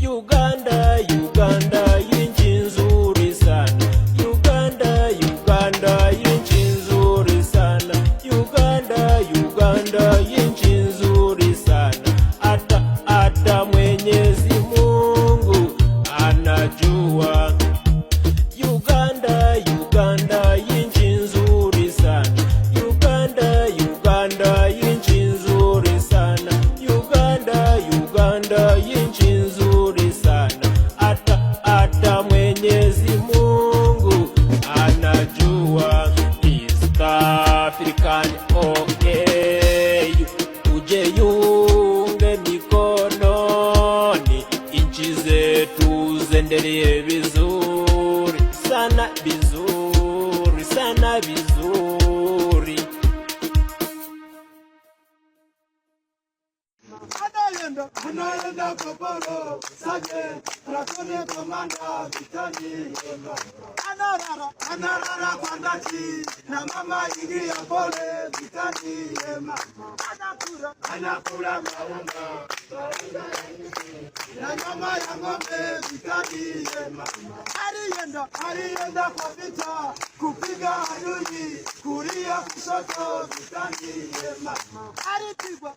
Uganda, Uganda, nchi nzuri sana. Uganda, Uganda, nchi nzuri sana. Uganda, Uganda, nchi nzuri sana. Hata Mwenyezi Mungu anajua. Uganda, Uganda, nchi nzuri sana. Uganda, Uganda, nchi nzuri sana. Uganda, Uganda, nchi nzuri sana. Hata Mwenyezi Mungu anajua. East African OAU, ujiunge mikononi, nchi zetu zendelee vizuri sana, vizuri sana, vizuri. Anaenda Koporo, Saje, Rakone Komanda, Vitani, Anarara kwa ndati, na mama ingia pole, Vitani, Anakula maunga, na nyama ya ng'ombe, Vitani, Alienda kwa vita, kupiga adui, kulia kushoto, Vitani, Alipigwa,